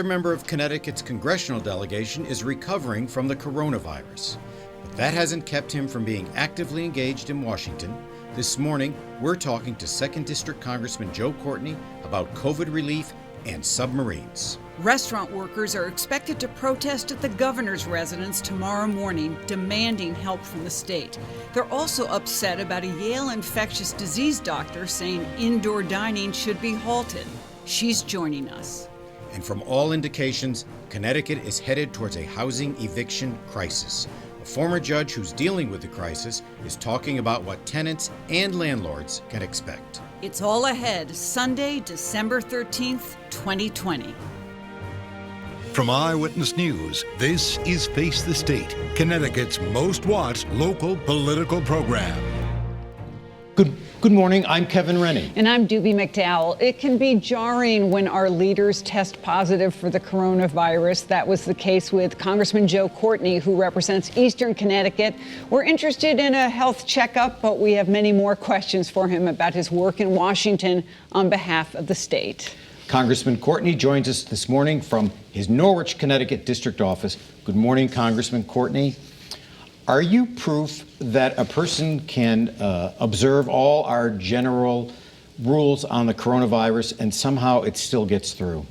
A member of Connecticut's congressional delegation is recovering from the coronavirus. But that hasn't kept him from being actively engaged in Washington. This morning, we're talking to 2nd District Congressman Joe Courtney about COVID relief and submarines. Restaurant workers are expected to protest at the governor's residence tomorrow morning, demanding help from the state. They're also upset about a Yale infectious disease doctor saying indoor dining should be halted. She's joining us. And from all indications, Connecticut is headed towards a housing eviction crisis. A former judge who's dealing with the crisis is talking about what tenants and landlords can expect. It's all ahead, Sunday, December 13th, 2020. From Eyewitness News, this is Face the State, Connecticut's most watched local political program. Good morning, I'm Kevin Rennie. And I'm DUBY McDowell. It can be jarring when our leaders test positive for the coronavirus. That was the case with Congressman Joe Courtney, who represents Eastern Connecticut. We're interested in a health checkup, but we have many more questions for him about his work in Washington on behalf of the state. Congressman Courtney joins us this morning from his Norwich, Connecticut district office. Good morning, Congressman Courtney. Are you proof that a person can observe all our general rules on the coronavirus and somehow it still gets through?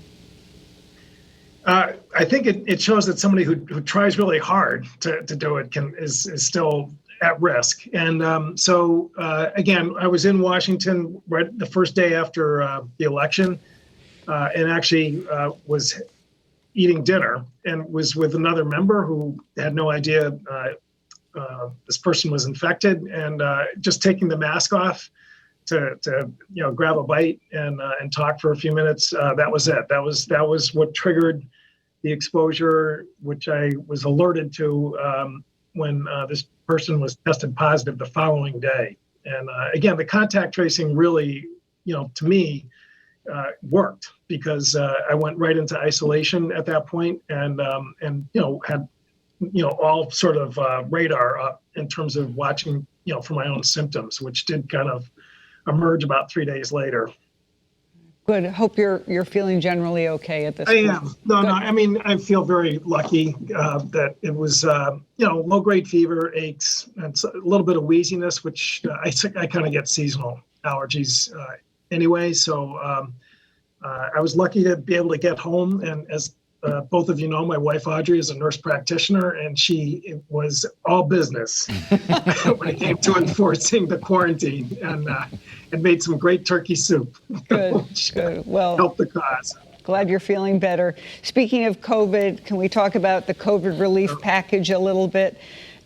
I think it shows that somebody who tries really hard to do it is still at risk. And again, I was in Washington right the first day after the election and actually was eating dinner and was with another member who had no idea this person was infected, and just taking the mask off to grab a bite and talk for a few minutes. That was it. That was what triggered the exposure, which I was alerted to when this person was tested positive the following day. And again, the contact tracing really, to me, worked because I went right into isolation at that point and had all sort of radar up in terms of watching, for my own symptoms, which did kind of emerge about 3 days later. Good. Hope you're feeling generally okay at this point. I am. No. I mean, I feel very lucky that it was, low-grade fever, aches, and a little bit of wheeziness, which I kind of get seasonal allergies anyway. So I was lucky to be able to get home, and as both of you know, my wife Audrey is a nurse practitioner, and she was all business when it came to enforcing the quarantine, and made some great turkey soup. Good. Well, helped the cause. Glad you're feeling better. Speaking of COVID, can we talk about the COVID relief package a little bit?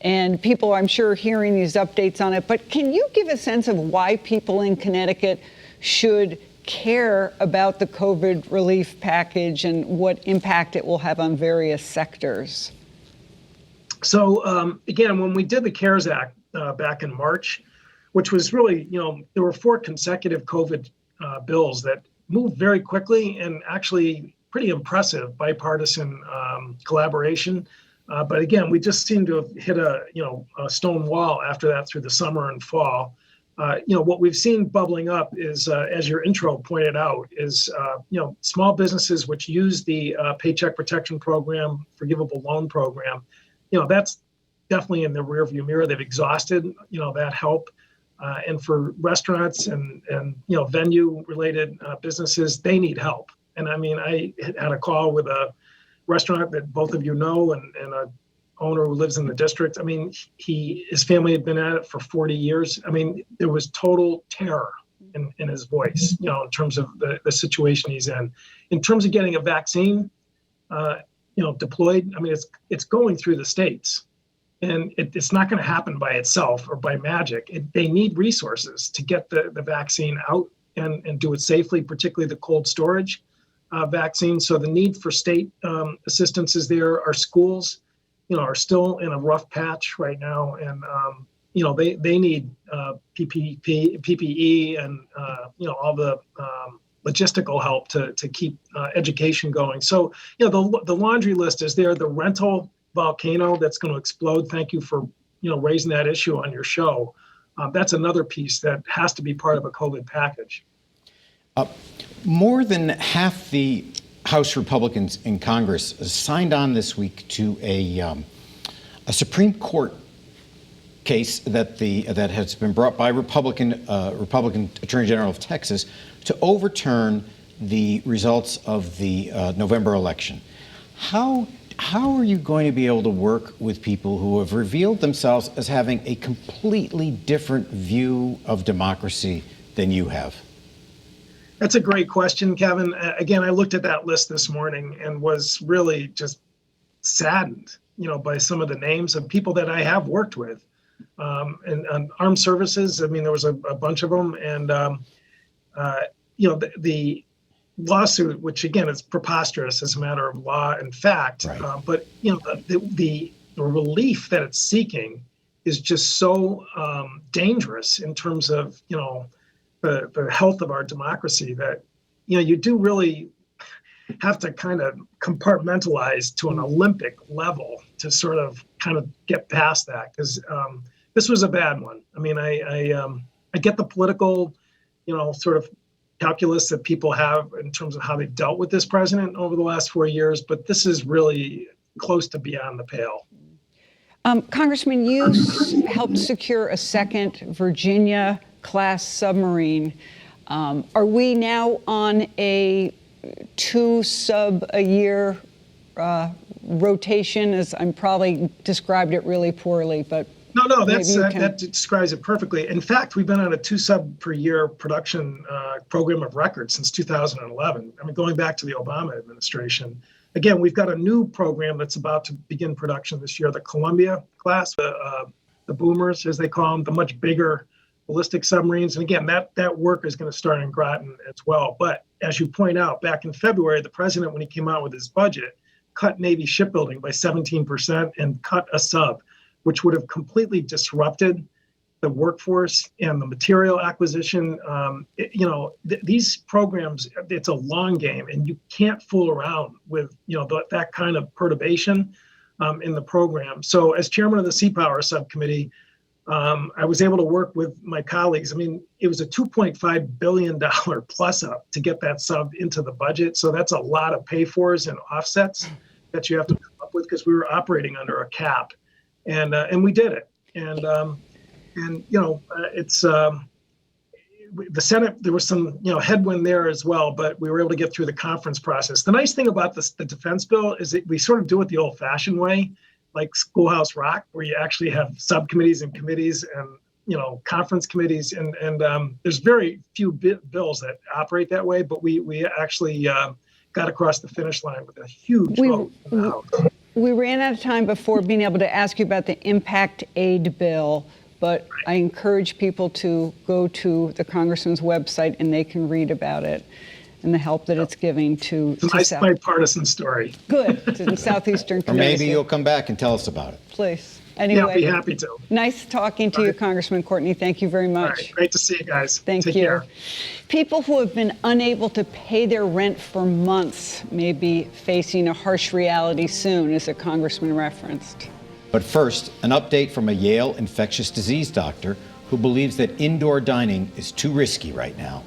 And people, I'm sure, hearing these updates on it. But can you give a sense of why people in Connecticut should care about the COVID relief package and what impact it will have on various sectors? So again, when we did the CARES Act back in March, which was really, there were 4 consecutive COVID bills that moved very quickly and actually pretty impressive bipartisan collaboration. But again, we just seemed to have hit a stone wall after that through the summer and fall. What we've seen bubbling up is, as your intro pointed out, is, small businesses which use the Paycheck Protection Program, forgivable loan program, that's definitely in the rearview mirror. They've exhausted, that help. And for restaurants and venue related businesses, they need help. And I mean, I had a call with a restaurant that both of you know and a owner who lives in the district. I mean, his family had been at it for 40 years. I mean, there was total terror in his voice, in terms of the situation he's in. In terms of getting a vaccine, deployed, I mean, it's going through the states, and it's not going to happen by itself or by magic. They need resources to get the vaccine out and do it safely, particularly the cold storage vaccine. So the need for state assistance is there. Our schools, are still in a rough patch right now, and they need PPE and all the logistical help to keep education going. So the laundry list is there. The rental volcano that's going to explode. Thank you for raising that issue on your show. That's another piece that has to be part of a COVID package. More than half the House Republicans in Congress signed on this week to a Supreme Court case that has been brought by Republican Attorney General of Texas to overturn the results of the November election. How are you going to be able to work with people who have revealed themselves as having a completely different view of democracy than you have? That's a great question, Kevin. Again, I looked at that list this morning and was really just saddened, by some of the names of people that I have worked with. And armed services, I mean, there was a bunch of them. And, the lawsuit, which again is preposterous as a matter of law and fact, right. But the relief that it's seeking is just so dangerous in terms of the health of our democracy that you do really have to kind of compartmentalize to an Olympic level to sort of kind of get past that, because this was a bad one. I mean, I get the political sort of calculus that people have in terms of how they've dealt with this president over the last 4 years, but this is really close to beyond the pale. Congressman, you helped secure a second Virginia-class submarine. Are we now on a 2-sub-a-year rotation? As I'm probably described it really poorly, but No, that describes it perfectly. In fact, we've been on a 2-sub-per-year production program of record since 2011. I mean, going back to the Obama administration. Again, we've got a new program that's about to begin production this year, the Columbia class, the boomers, as they call them, the much bigger ballistic submarines. And again, that work is going to start in Groton as well. But as you point out, back in February, the president, when he came out with his budget, cut Navy shipbuilding by 17% and cut a sub, which would have completely disrupted the workforce and the material acquisition. These programs, it's a long game, and you can't fool around with that kind of perturbation in the program. So as chairman of the Sea Power Subcommittee, I was able to work with my colleagues. I mean, it was a $2.5 billion plus up to get that sub into the budget. So that's a lot of pay-fors and offsets that you have to come up with, because we were operating under a cap. And we did it. It's the Senate, there was some headwind there as well, but we were able to get through the conference process. The nice thing about the defense bill is that we sort of do it the old-fashioned way, like Schoolhouse Rock, where you actually have subcommittees and committees and conference committees, and there's very few bills that operate that way. But we actually got across the finish line with a huge vote in the House. We ran out of time before being able to ask you about the impact aid bill, but I encourage people to go to the congressman's website and they can read about it and the help that it's giving to It's a nice bipartisan story. Good, to southeastern Connecticut. Or maybe you'll come back and tell us about it. Please. Anyway, Yeah, I'll be happy to. Nice talking to you, Congressman Courtney. Thank you very much. All right, great to see you guys. Thank Take you. care. People who have been unable to pay their rent for months may be facing a harsh reality soon, as a congressman referenced. But first, an update from a Yale infectious disease doctor who believes that indoor dining is too risky right now.